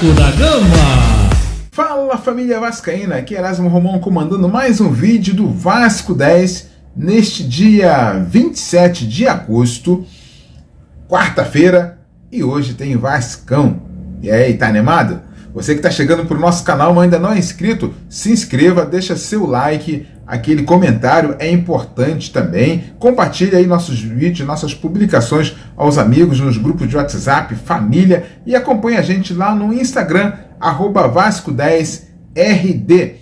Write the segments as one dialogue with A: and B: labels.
A: Vasco da Gama.
B: Fala, família vascaína, aqui é Erasmo Romão comandando mais um vídeo do Vasco 10 neste dia 27 de agosto, quarta-feira, e hoje tem Vascão. E aí, tá animado? Você que está chegando para o nosso canal, mas ainda não é inscrito, se inscreva, deixa seu like, aquele comentário é importante também. Compartilhe aí nossos vídeos, nossas publicações aos amigos, nos grupos de WhatsApp, família, e acompanhe a gente lá no Instagram, @Vasco10RD.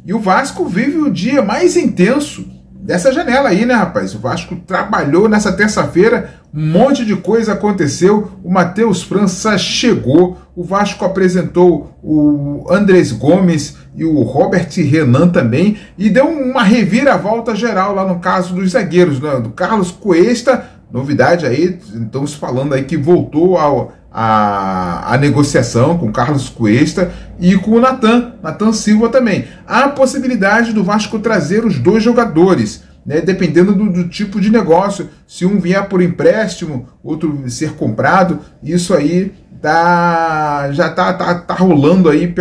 B: E o Vasco vive o dia mais intenso dessa janela aí, né, rapaz? O Vasco trabalhou nessa terça-feira, um monte de coisa aconteceu, o Matheus França chegou, o Vasco apresentou o Andrés Gomes e o Robert Renan também, e deu uma reviravolta geral lá no caso dos zagueiros, né? Do Carlos Cuesta, novidade aí, estamos falando aí que voltou a negociação com o Carlos Cuesta e com o Nathan Silva também. Há a possibilidade do Vasco trazer os dois jogadores, né, dependendo do tipo de negócio, se um vier por empréstimo, outro ser comprado, isso aí já tá rolando aí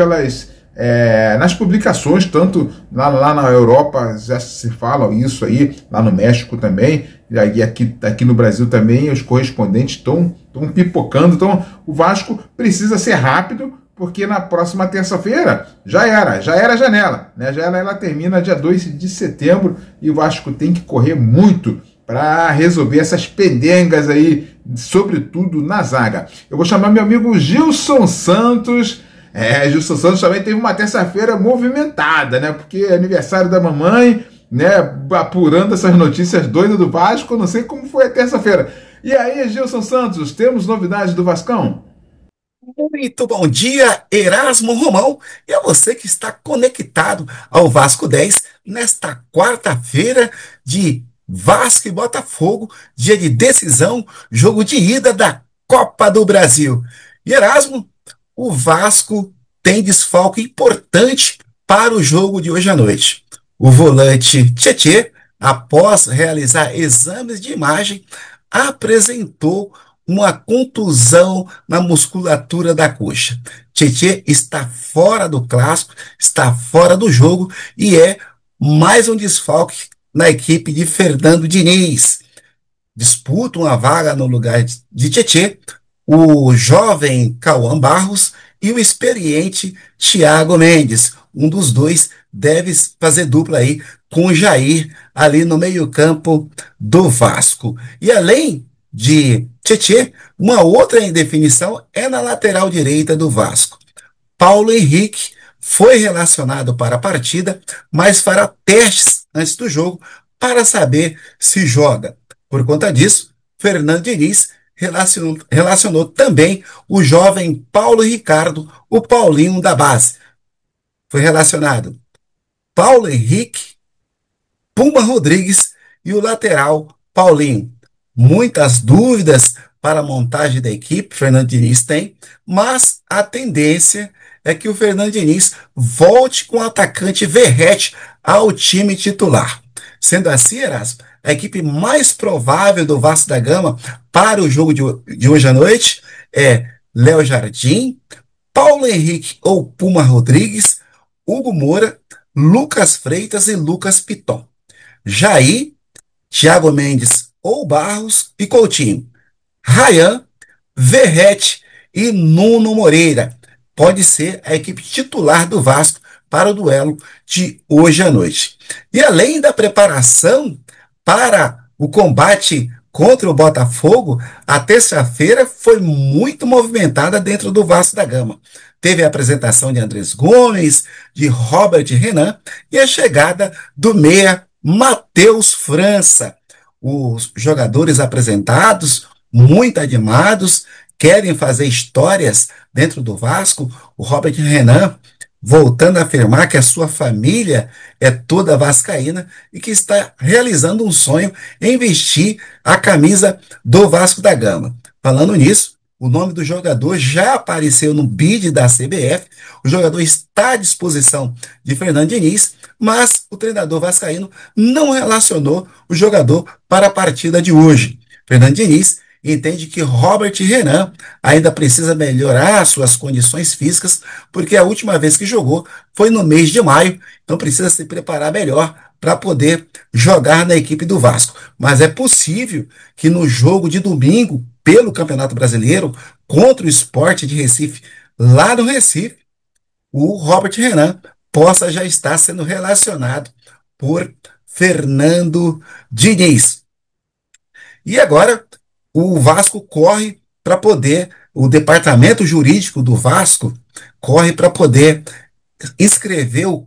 B: nas publicações, tanto lá na Europa já se fala isso aí, lá no México também, e aqui no Brasil também os correspondentes estão pipocando. Então o Vasco precisa ser rápido, porque na próxima terça-feira já era a janela, né? A janela termina dia 2 de setembro e o Vasco tem que correr muito para resolver essas pendengas aí, sobretudo na zaga. Eu vou chamar meu amigo Gilson Santos. Gilson Santos também teve uma terça-feira movimentada, né? Porque é aniversário da mamãe, né? Apurando essas notícias doidas do Vasco, eu não sei como foi a terça-feira. E aí, Gilson Santos, temos novidades do Vascão?
C: Muito bom dia, Erasmo Romão, e a você que está conectado ao Vasco 10 nesta quarta-feira de Vasco e Botafogo, dia de decisão, jogo de ida da Copa do Brasil. E Erasmo, o Vasco tem desfalque importante para o jogo de hoje à noite. O volante Tietê, após realizar exames de imagem, apresentou uma contusão na musculatura da coxa. Tietê está fora do clássico, está fora do jogo e é mais um desfalque na equipe de Fernando Diniz. Disputa uma vaga no lugar de Tietê o jovem Cauã Barros e o experiente Thiago Mendes. Um dos dois deve fazer dupla aí com o Jair ali no meio-campo do Vasco. E além de Tietê, uma outra indefinição é na lateral direita do Vasco. Paulo Henrique foi relacionado para a partida, mas fará testes antes do jogo para saber se joga. Por conta disso, Fernando Diniz relacionou também o jovem Paulo Ricardo, o Paulinho da base. Foi relacionado Paulo Henrique, Puma Rodrigues e o lateral Paulinho. Muitas dúvidas para a montagem da equipe, Fernando Diniz tem, mas a tendência é que o Fernando Diniz volte com o atacante Verratti ao time titular. Sendo assim, Erasmo, a equipe mais provável do Vasco da Gama para o jogo de hoje à noite é Léo Jardim, Paulo Henrique ou Puma Rodrigues, Hugo Moura, Lucas Freitas e Lucas Piton. Jair, Thiago Mendes ou Barros e Coutinho. Ryan, Verratti e Nuno Moreira. Pode ser a equipe titular do Vasco para o duelo de hoje à noite. E além da preparação para o combate contra o Botafogo, a terça-feira foi muito movimentada dentro do Vasco da Gama. Teve a apresentação de Andrés Gomes, de Robert Renan e a chegada do meia Matheus França. Os jogadores apresentados, muito animados, querem fazer histórias dentro do Vasco. O Robert Renan voltando a afirmar que a sua família é toda vascaína e que está realizando um sonho em vestir a camisa do Vasco da Gama. Falando nisso, o nome do jogador já apareceu no bid da CBF, o jogador está à disposição de Fernando Diniz, mas o treinador vascaíno não relacionou o jogador para a partida de hoje. Fernando Diniz entende que Robert Renan ainda precisa melhorar suas condições físicas, porque a última vez que jogou foi no mês de maio, então precisa se preparar melhor para poder jogar na equipe do Vasco. Mas é possível que no jogo de domingo, pelo Campeonato Brasileiro, contra o Sport de Recife, lá no Recife, o Robert Renan possa já estar sendo relacionado por Fernando Diniz. E agora o Vasco corre para poder, o departamento jurídico do Vasco corre para poder inscrever o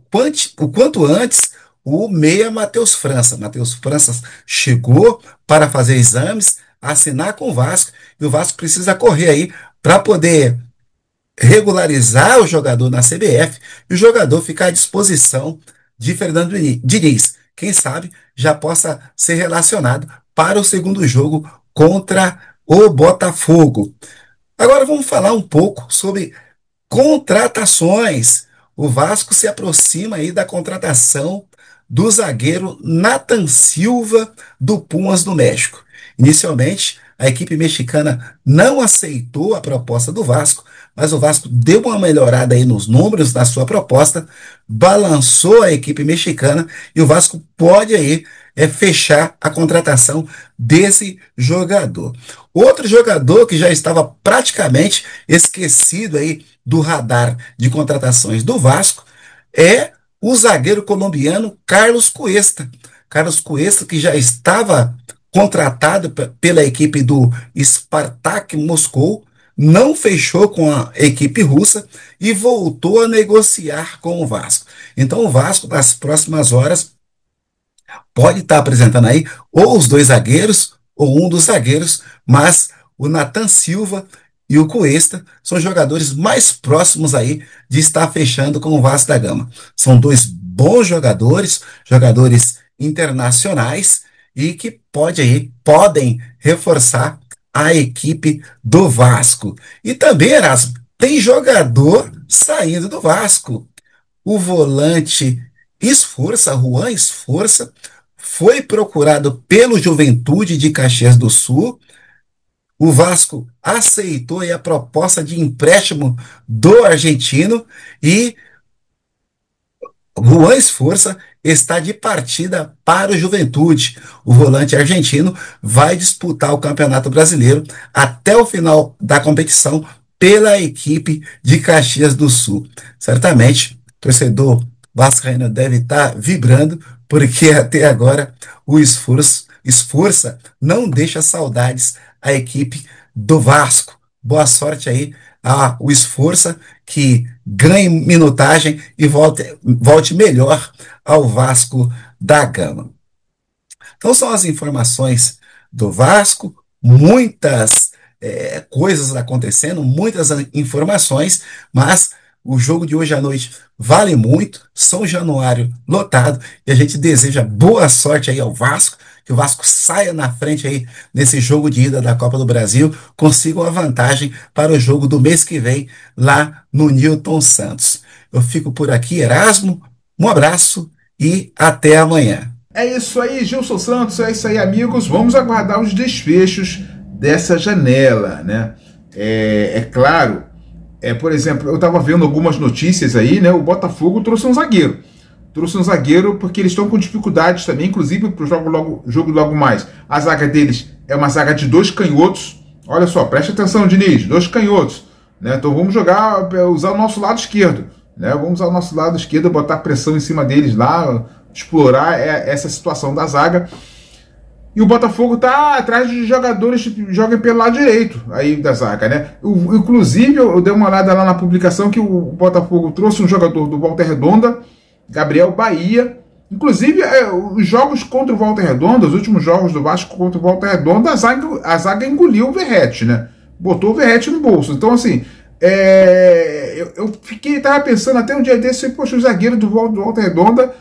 C: quanto antes o meia Matheus França. Matheus França chegou para fazer exames, assinar com o Vasco, e o Vasco precisa correr aí para poder regularizar o jogador na CBF e o jogador ficar à disposição de Fernando Diniz. Quem sabe já possa ser relacionado para o segundo jogo contra o Botafogo. Agora vamos falar um pouco sobre contratações. O Vasco se aproxima aí da contratação do zagueiro Nathan Silva do Pumas do México. Inicialmente, a equipe mexicana não aceitou a proposta do Vasco, mas o Vasco deu uma melhorada aí nos números da sua proposta, balançou a equipe mexicana e o Vasco pode aí fechar a contratação desse jogador. Outro jogador que já estava praticamente esquecido aí do radar de contratações do Vasco é o zagueiro colombiano Carlos Cuesta. Carlos Cuesta, que já estava contratado pela equipe do Spartak Moscou, não fechou com a equipe russa e voltou a negociar com o Vasco. Então o Vasco, nas próximas horas, pode estar apresentando aí ou os dois zagueiros ou um dos zagueiros, mas o Nathan Silva e o Cuesta são jogadores mais próximos aí de estar fechando com o Vasco da Gama. São dois bons jogadores, jogadores internacionais e que podem reforçar a equipe do Vasco. E também, Erasmo, tem jogador saindo do Vasco. O volante Juan Esforça, foi procurado pelo Juventude de Caxias do Sul. O Vasco aceitou a proposta de empréstimo do argentino e Juan Esforça está de partida para o Juventude. O volante argentino vai disputar o Campeonato Brasileiro até o final da competição pela equipe de Caxias do Sul. Certamente, o torcedor vascaíno deve estar vibrando, porque até agora o Esforça não deixa saudades à equipe do Vasco. Boa sorte aí ao Esforça, que ganhe minutagem e volte melhor ao Vasco da Gama. Então são as informações do Vasco, muitas coisas acontecendo, muitas informações, mas o jogo de hoje à noite vale muito, São Januário lotado, e a gente deseja boa sorte aí ao Vasco, que o Vasco saia na frente aí nesse jogo de ida da Copa do Brasil, consiga uma vantagem para o jogo do mês que vem lá no Newton Santos. Eu fico por aqui, Erasmo, um abraço e até amanhã.
B: É isso aí, Gilson Santos, é isso aí, amigos. Vamos aguardar os desfechos dessa janela, né? É claro, por exemplo, eu estava vendo algumas notícias aí, né? O Botafogo trouxe um zagueiro. Trouxe um zagueiro porque eles estão com dificuldades também, inclusive para o jogo logo mais. A zaga deles é uma zaga de 2 canhotos. Olha só, preste atenção, Diniz, 2 canhotos. Né? Então vamos usar o nosso lado esquerdo. Né? Vamos usar o nosso lado esquerdo, botar pressão em cima deles lá, explorar essa situação da zaga. E o Botafogo está atrás de jogadores que joguem pelo lado direito aí da zaga, né? Inclusive, eu dei uma olhada lá na publicação que o Botafogo trouxe um jogador do Volta Redonda, Gabriel Bahia. Inclusive, os jogos contra o Volta Redonda, os últimos jogos do Vasco contra o Volta Redonda, a zaga engoliu o Verratti, né? Botou o Verratti no bolso. Então, assim, eu tava pensando até um dia desse, poxa, o zagueiro do Volta Redonda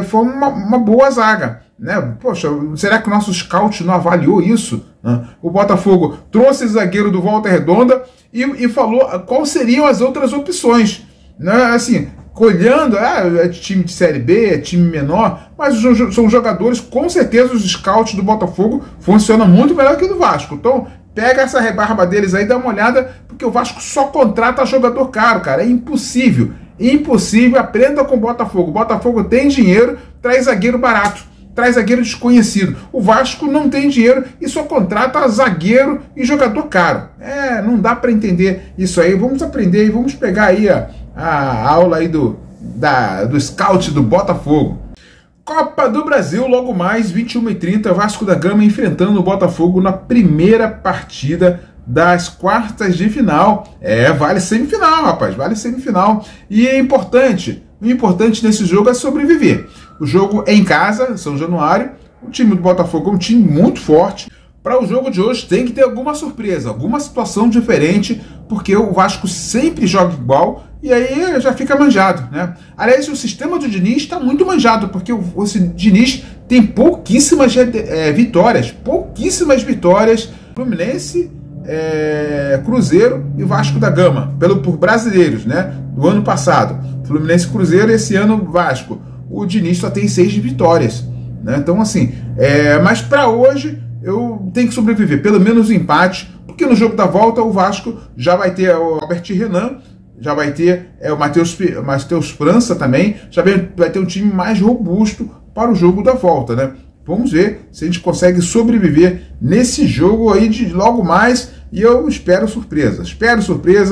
B: foi uma boa zaga, né? Poxa, será que o nosso scout não avaliou isso? Né? O Botafogo trouxe o zagueiro do Volta Redonda e falou quais seriam as outras opções, né? Assim, olhando, é time de Série B, é time menor, mas são jogadores, com certeza os scouts do Botafogo funcionam muito melhor que o do Vasco. Então, Pega essa rebarba deles aí, dá uma olhada, porque o Vasco só contrata jogador caro, cara. É impossível. Impossível. Aprenda com o Botafogo. O Botafogo tem dinheiro, traz zagueiro barato, traz zagueiro desconhecido. O Vasco não tem dinheiro e só contrata zagueiro e jogador caro. Não dá para entender isso aí. Vamos aprender e vamos pegar aí a aula aí do scout do Botafogo. Copa do Brasil, logo mais, 21h30, Vasco da Gama enfrentando o Botafogo na primeira partida das quartas de final. Vale semifinal, rapaz, vale semifinal. E o importante nesse jogo é sobreviver. O jogo é em casa, São Januário. O time do Botafogo é um time muito forte. Para o jogo de hoje tem que ter alguma surpresa, alguma situação diferente, porque o Vasco sempre joga igual e aí já fica manjado, né? Aliás, o sistema do Diniz está muito manjado, porque o Diniz tem pouquíssimas vitórias. Fluminense, Cruzeiro e Vasco da Gama, por brasileiros, né? Do ano passado, Fluminense, Cruzeiro, esse ano Vasco. O Diniz só tem 6 vitórias, né? Então, assim, mas para hoje eu tenho que sobreviver, pelo menos o empate, porque no jogo da volta o Vasco já vai ter o Albert Renan, já vai ter o Matheus França também, já vai ter um time mais robusto para o jogo da volta, né? Vamos ver se a gente consegue sobreviver nesse jogo aí de logo mais, e eu espero surpresa.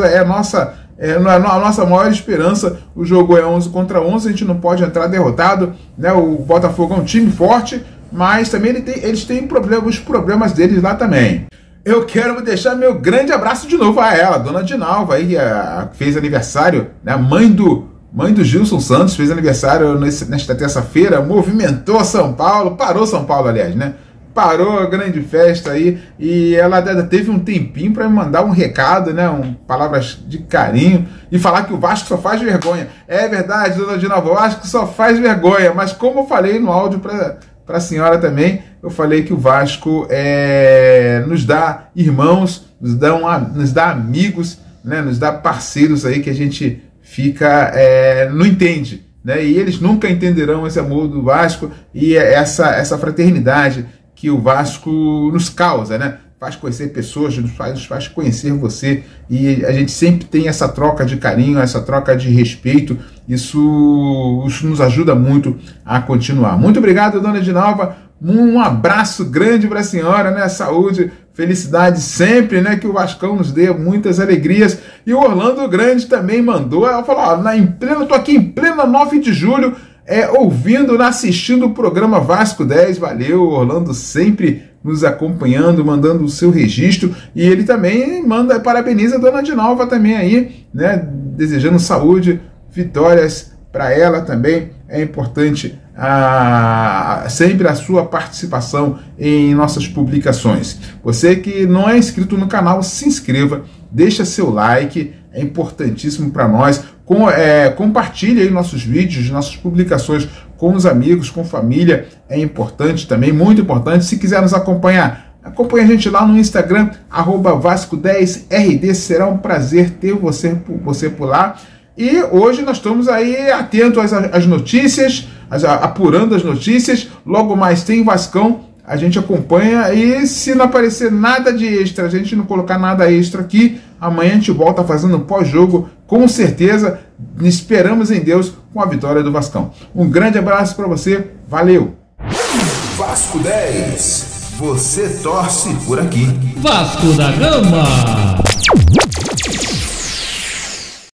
B: É a nossa maior esperança. O jogo é 11 contra 11, a gente não pode entrar derrotado, né? O Botafogo é um time forte, mas também eles têm os problemas deles lá também. Eu quero deixar meu grande abraço de novo a ela, dona Dinalva, aí, que fez aniversário, né? Mãe do Gilson Santos, fez aniversário nesta terça-feira, movimentou São Paulo, parou São Paulo, aliás, né? Parou a grande festa aí, e ela teve um tempinho para me mandar um recado, né? Palavras de carinho, e falar que o Vasco só faz vergonha. É verdade, dona Dinalva, o Vasco só faz vergonha, mas como eu falei no áudio para a senhora também, eu falei que o Vasco nos dá irmãos, nos dá amigos, né? Nos dá parceiros aí que a gente não entende, né? E eles nunca entenderão esse amor do Vasco e essa fraternidade que o Vasco nos causa, né? Faz conhecer pessoas, nos faz conhecer você, e a gente sempre tem essa troca de carinho, essa troca de respeito. Isso nos ajuda muito a continuar. Muito obrigado, dona Dinalva. Um abraço grande para a senhora, né? Saúde, felicidade sempre, né? Que o Vascão nos dê muitas alegrias. E o Orlando Grande também mandou. Ela falou: tô aqui em plena 9 de julho, assistindo o programa Vasco 10. Valeu, Orlando, sempre nos acompanhando, mandando o seu registro. E ele também parabeniza a dona Dinalva também aí, né? Desejando saúde, vitórias para ela também. É importante sempre a sua participação em nossas publicações. Você que não é inscrito no canal, se inscreva, deixa seu like, é importantíssimo para nós. Compartilhe aí nossos vídeos, nossas publicações com os amigos, com família, é importante também, muito importante. Se quiser nos acompanhar, acompanhe a gente lá no Instagram, @Vasco10RD, será um prazer ter você por lá. E hoje nós estamos aí atentos às notícias, apurando as notícias. Logo mais tem Vascão, a gente acompanha, e se não aparecer nada de extra, a gente não colocar nada extra aqui, amanhã a gente volta fazendo pós-jogo, com certeza. Esperamos em Deus com a vitória do Vascão. Um grande abraço para você, valeu!
A: Vasco 10, você torce por aqui.
D: Vasco da Gama.